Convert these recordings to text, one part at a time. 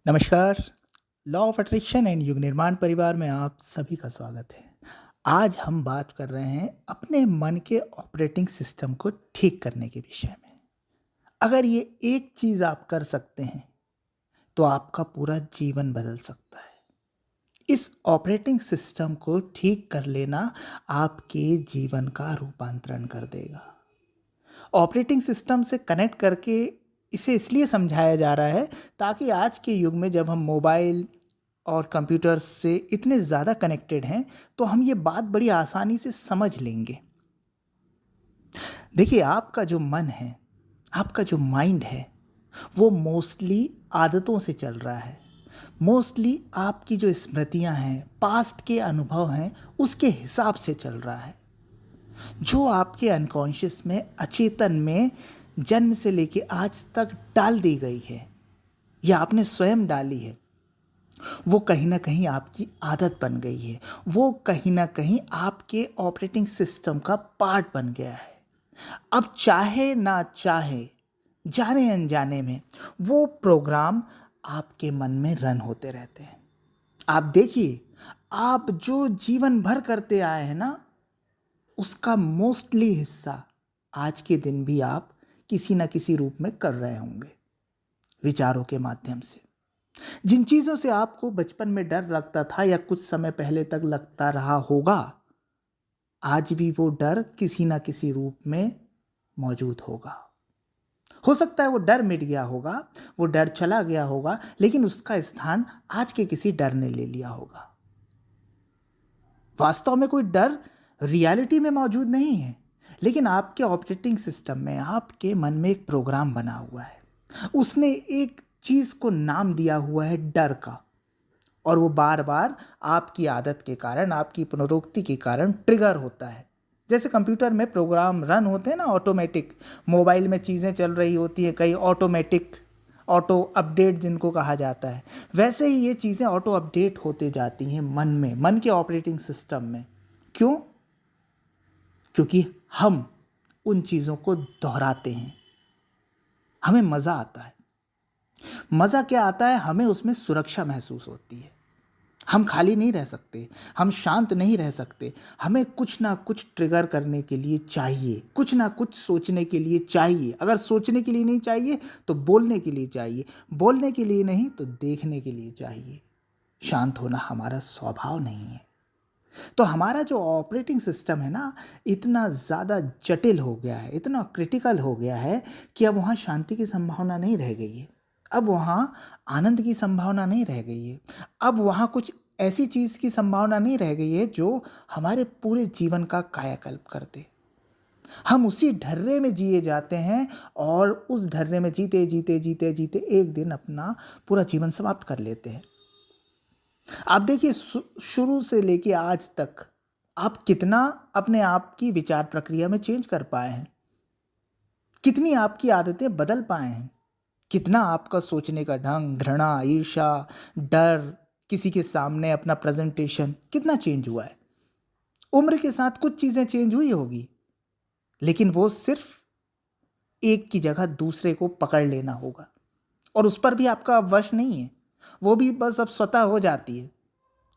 नमस्कार। Law of attraction and युग निर्माण परिवार में आप सभी का स्वागत है। आज हम बात कर रहे हैं अपने मन के ऑपरेटिंग सिस्टम को ठीक करने के विषय में। अगर ये एक चीज़ आप कर सकते हैं तो आपका पूरा जीवन बदल सकता है। इस ऑपरेटिंग सिस्टम को ठीक कर लेना आपके जीवन का रूपांतरण कर देगा। ऑपरेटिंग सिस्टम से कनेक्ट करके इसे इसलिए समझाया जा रहा है ताकि आज के युग में जब हम मोबाइल और कंप्यूटर्स से इतने ज़्यादा कनेक्टेड हैं तो हम ये बात बड़ी आसानी से समझ लेंगे। देखिए, आपका जो मन है, आपका जो माइंड है, वो मोस्टली आदतों से चल रहा है। मोस्टली आपकी जो स्मृतियां हैं, पास्ट के अनुभव हैं, उसके हिसाब से चल रहा है। जो आपके अनकॉन्शियस में, अचेतन में जन्म से लेके आज तक डाल दी गई है या आपने स्वयं डाली है, वो कहीं ना कहीं आपकी आदत बन गई है। वो कहीं ना कहीं आपके ऑपरेटिंग सिस्टम का पार्ट बन गया है। अब चाहे ना चाहे, जाने अनजाने में वो प्रोग्राम आपके मन में रन होते रहते हैं। आप देखिए, आप जो जीवन भर करते आए हैं ना, उसका मोस्टली हिस्सा आज के दिन भी आप किसी न किसी रूप में कर रहे होंगे, विचारों के माध्यम से। जिन चीज़ों से आपको बचपन में डर लगता था या कुछ समय पहले तक लगता रहा होगा, आज भी वो डर किसी न किसी रूप में मौजूद होगा। हो सकता है वो डर मिट गया होगा, वो डर चला गया होगा, लेकिन उसका स्थान आज के किसी डर ने ले लिया होगा। वास्तव में कोई डर रियलिटी में मौजूद नहीं है, लेकिन आपके ऑपरेटिंग सिस्टम में, आपके मन में एक प्रोग्राम बना हुआ है। उसने एक चीज़ को नाम दिया हुआ है डर का, और वो बार बार आपकी आदत के कारण, आपकी पुनरुक्ति के कारण ट्रिगर होता है। जैसे कंप्यूटर में प्रोग्राम रन होते हैं ना ऑटोमेटिक, मोबाइल में चीज़ें चल रही होती हैं कई ऑटोमेटिक, ऑटो अपडेट जिनको कहा जाता है, वैसे ही ये चीज़ें ऑटो अपडेट होते जाती हैं मन में, मन के ऑपरेटिंग सिस्टम में। क्यों? क्योंकि हम उन चीज़ों को दोहराते हैं। हमें मज़ा आता है। मज़ा क्या आता है? हमें उसमें सुरक्षा महसूस होती है। हम खाली नहीं रह सकते, हम शांत नहीं रह सकते। हमें कुछ ना कुछ ट्रिगर करने के लिए चाहिए, कुछ ना कुछ सोचने के लिए चाहिए। अगर सोचने के लिए नहीं चाहिए तो बोलने के लिए चाहिए, बोलने के लिए नहीं तो देखने के लिए चाहिए। शांत होना हमारा स्वभाव नहीं है। तो हमारा जो ऑपरेटिंग सिस्टम है ना, इतना ज़्यादा जटिल हो गया है, इतना क्रिटिकल हो गया है कि अब वहाँ शांति की संभावना नहीं रह गई है। अब वहाँ आनंद की संभावना नहीं रह गई है। अब वहाँ कुछ ऐसी चीज़ की संभावना नहीं रह गई है जो हमारे पूरे जीवन का कायाकल्प कर दे। हम उसी ढर्रे में जिए जाते हैं और उस ढर्रे में जीते जीते जीते जीते एक दिन अपना पूरा जीवन समाप्त कर लेते हैं। आप देखिए, शुरू से लेके आज तक आप कितना अपने आप की विचार प्रक्रिया में चेंज कर पाए हैं, कितनी आपकी आदतें बदल पाए हैं, कितना आपका सोचने का ढंग, घृणा, ईर्ष्या, डर, किसी के सामने अपना प्रेजेंटेशन कितना चेंज हुआ है। उम्र के साथ कुछ चीज़ें चेंज हुई होगी, लेकिन वो सिर्फ एक की जगह दूसरे को पकड़ लेना होगा, और उस पर भी आपका अब वश नहीं है। वो भी बस अब स्वतः हो जाती है।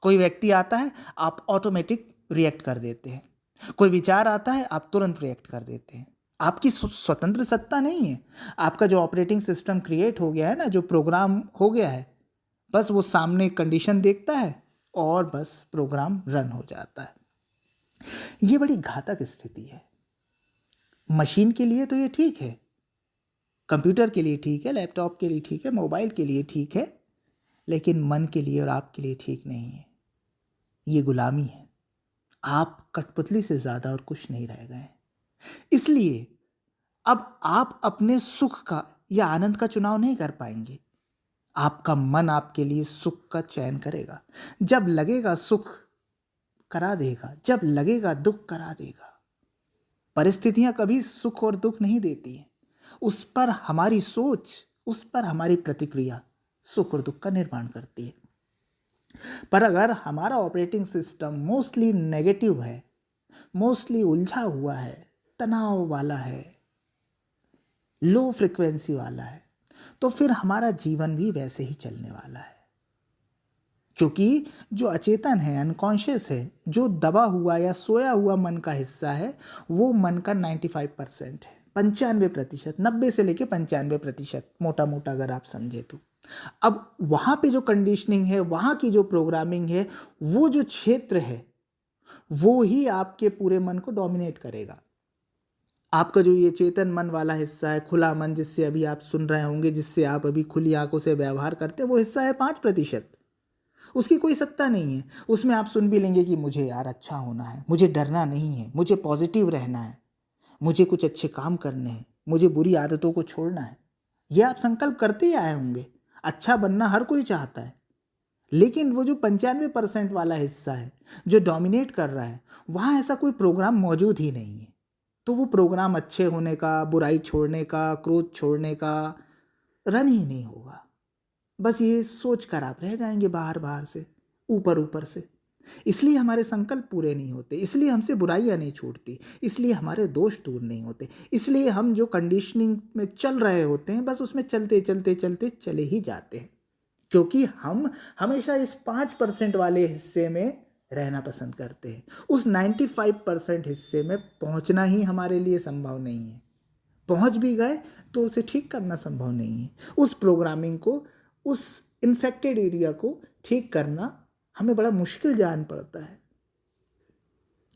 कोई व्यक्ति आता है, आप ऑटोमेटिक रिएक्ट कर देते हैं। कोई विचार आता है, आप तुरंत रिएक्ट कर देते हैं। आपकी स्वतंत्र सत्ता नहीं है। आपका जो ऑपरेटिंग सिस्टम क्रिएट हो गया है ना, जो प्रोग्राम हो गया है, बस वो सामने कंडीशन देखता है और बस प्रोग्राम रन हो जाता है। ये बड़ी घातक स्थिति है। मशीन के लिए तो ये ठीक है, कंप्यूटर के लिए ठीक है, लैपटॉप के लिए ठीक है, मोबाइल के लिए ठीक है, लेकिन मन के लिए और आपके लिए ठीक नहीं है। ये गुलामी है। आप कठपुतली से ज़्यादा और कुछ नहीं रह गए। इसलिए अब आप अपने सुख का या आनंद का चुनाव नहीं कर पाएंगे। आपका मन आपके लिए सुख का चयन करेगा। जब लगेगा सुख करा देगा, जब लगेगा दुख करा देगा। परिस्थितियां कभी सुख और दुख नहीं देती हैं। उस पर हमारी सोच, उस पर हमारी प्रतिक्रिया सुख और दुख का निर्माण करती है। पर अगर हमारा ऑपरेटिंग सिस्टम मोस्टली नेगेटिव है, मोस्टली उलझा हुआ है, तनाव वाला है, लो फ्रिक्वेंसी वाला है, तो फिर हमारा जीवन भी वैसे ही चलने वाला है। क्योंकि जो अचेतन है, अनकॉन्शियस है, जो दबा हुआ या सोया हुआ मन का हिस्सा है, वो मन का 95% है, 95%, 90 से लेके 95%, मोटा मोटा अगर आप समझे तो। अब वहाँ पे जो कंडीशनिंग है, वहाँ की जो प्रोग्रामिंग है, वो जो क्षेत्र है, वो ही आपके पूरे मन को डोमिनेट करेगा। आपका जो ये चेतन मन वाला हिस्सा है, खुला मन, जिससे अभी आप सुन रहे होंगे, जिससे आप अभी खुली आंखों से व्यवहार करते हैं, वो हिस्सा है 5%। उसकी कोई सत्ता नहीं है। उसमें आप सुन भी लेंगे कि मुझे यार अच्छा होना है, मुझे डरना नहीं है, मुझे पॉजिटिव रहना है, मुझे कुछ अच्छे काम करने हैं, मुझे बुरी आदतों को छोड़ना है। ये आप संकल्प करते ही आए होंगे। अच्छा बनना हर कोई चाहता है, लेकिन वो जो 95% वाला हिस्सा है जो डोमिनेट कर रहा है, वहाँ ऐसा कोई प्रोग्राम मौजूद ही नहीं है। तो वो प्रोग्राम अच्छे होने का, बुराई छोड़ने का, क्रोध छोड़ने का रन ही नहीं होगा। बस ये सोच कर आप रह जाएंगे बाहर बाहर से, ऊपर ऊपर से। इसलिए हमारे संकल्प पूरे नहीं होते, इसलिए हमसे बुराइयां नहीं छूटती, इसलिए हमारे दोष दूर नहीं होते, इसलिए हम जो कंडीशनिंग में चल रहे होते हैं, बस उसमें चलते चलते चलते चले ही जाते हैं। क्योंकि हम हमेशा इस 5% वाले हिस्से में रहना पसंद करते हैं। उस 95% हिस्से में पहुंचना ही हमारे लिए संभव नहीं है। पहुंच भी गए तो उसे ठीक करना संभव नहीं है। उस प्रोग्रामिंग को, उस इन्फेक्टेड एरिया को ठीक करना हमें बड़ा मुश्किल जान पड़ता है।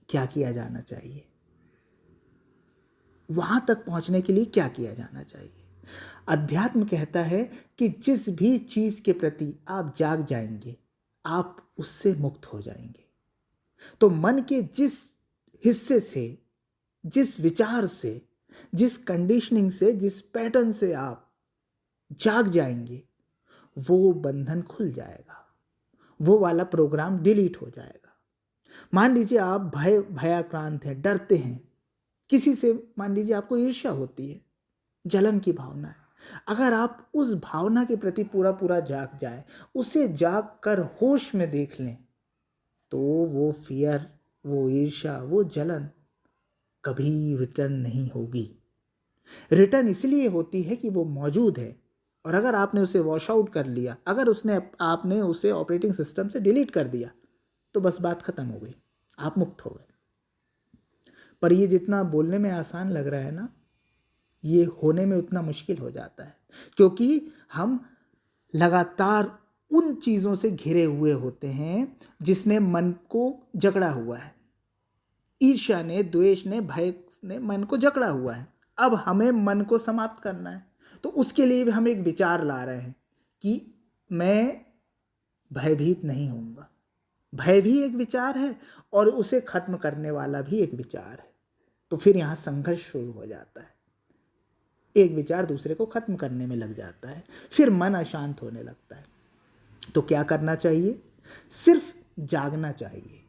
क्या किया जाना चाहिए? वहां तक पहुंचने के लिए क्या किया जाना चाहिए? अध्यात्म कहता है कि जिस भी चीज के प्रति आप जाग जाएंगे, आप उससे मुक्त हो जाएंगे। तो मन के जिस हिस्से से, जिस विचार से, जिस कंडीशनिंग से, जिस पैटर्न से आप जाग जाएंगे, वो बंधन खुल जाएगा, वो वाला प्रोग्राम डिलीट हो जाएगा। मान लीजिए आप भयाक्रांत हैं, डरते हैं किसी से, मान लीजिए आपको ईर्ष्या होती है, जलन की भावना है। अगर आप उस भावना के प्रति पूरा पूरा जाग जाए, उसे जाग कर होश में देख लें, तो वो फियर, वो ईर्ष्या, वो जलन कभी रिटर्न नहीं होगी। रिटर्न इसलिए होती है कि वो मौजूद है, और अगर आपने उसे वॉश आउट कर लिया, अगर आपने उसे ऑपरेटिंग सिस्टम से डिलीट कर दिया, तो बस बात खत्म हो गई, आप मुक्त हो गए। पर ये जितना बोलने में आसान लग रहा है ना, ये होने में उतना मुश्किल हो जाता है। क्योंकि हम लगातार उन चीज़ों से घिरे हुए होते हैं जिसने मन को जकड़ा हुआ है। ईर्ष्या ने, द्वेष ने, भय ने मन को जकड़ा हुआ है। अब हमें मन को समाप्त करना है, तो उसके लिए भी हम एक विचार ला रहे हैं कि मैं भयभीत नहीं होऊंगा। भय भी एक विचार है और उसे खत्म करने वाला भी एक विचार है। तो फिर यहाँ संघर्ष शुरू हो जाता है। एक विचार दूसरे को खत्म करने में लग जाता है, फिर मन अशांत होने लगता है। तो क्या करना चाहिए? सिर्फ जागना चाहिए,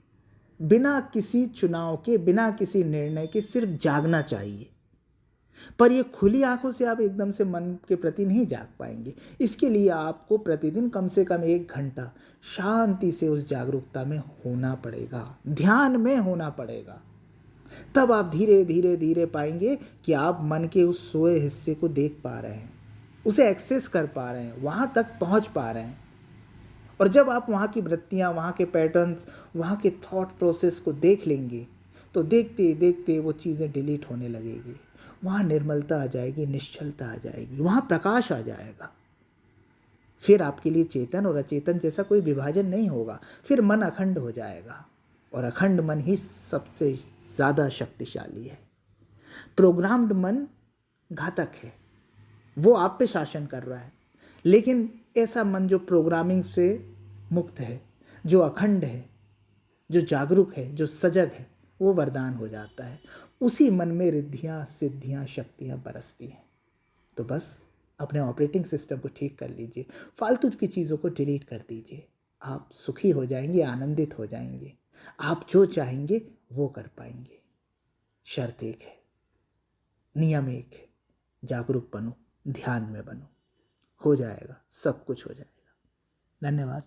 बिना किसी चुनाव के, बिना किसी निर्णय के, सिर्फ जागना चाहिए। पर ये खुली आंखों से आप एकदम से मन के प्रति नहीं जाग पाएंगे। इसके लिए आपको प्रतिदिन कम से कम 1 घंटा शांति से उस जागरूकता में होना पड़ेगा, ध्यान में होना पड़ेगा। तब आप धीरे धीरे धीरे पाएंगे कि आप मन के उस सोए हिस्से को देख पा रहे हैं, उसे एक्सेस कर पा रहे हैं, वहाँ तक पहुँच पा रहे हैं। और जब आप वहाँ की वृत्तियाँ, वहाँ के पैटर्न्स, वहाँ के थॉट प्रोसेस को देख लेंगे, तो देखते देखते वो चीज़ें डिलीट होने लगेगी। वहाँ निर्मलता आ जाएगी, निश्चलता आ जाएगी, वहाँ प्रकाश आ जाएगा। फिर आपके लिए चेतन और अचेतन जैसा कोई विभाजन नहीं होगा। फिर मन अखंड हो जाएगा, और अखंड मन ही सबसे ज़्यादा शक्तिशाली है। प्रोग्राम्ड मन घातक है, वो आप पे शासन कर रहा है। लेकिन ऐसा मन जो प्रोग्रामिंग से मुक्त है, जो अखंड है, जो जागरूक है, जो सजग है, वो वरदान हो जाता है। उसी मन में रिद्धियाँ, सिद्धियाँ, शक्तियाँ बरसती हैं। तो बस अपने ऑपरेटिंग सिस्टम को ठीक कर लीजिए, फालतू की चीज़ों को डिलीट कर दीजिए। आप सुखी हो जाएंगे, आनंदित हो जाएंगे। आप जो चाहेंगे वो कर पाएंगे। शर्त एक है, नियम एक है, जागरूक बनो, ध्यान में बनो। हो जाएगा, सब कुछ हो जाएगा। धन्यवाद।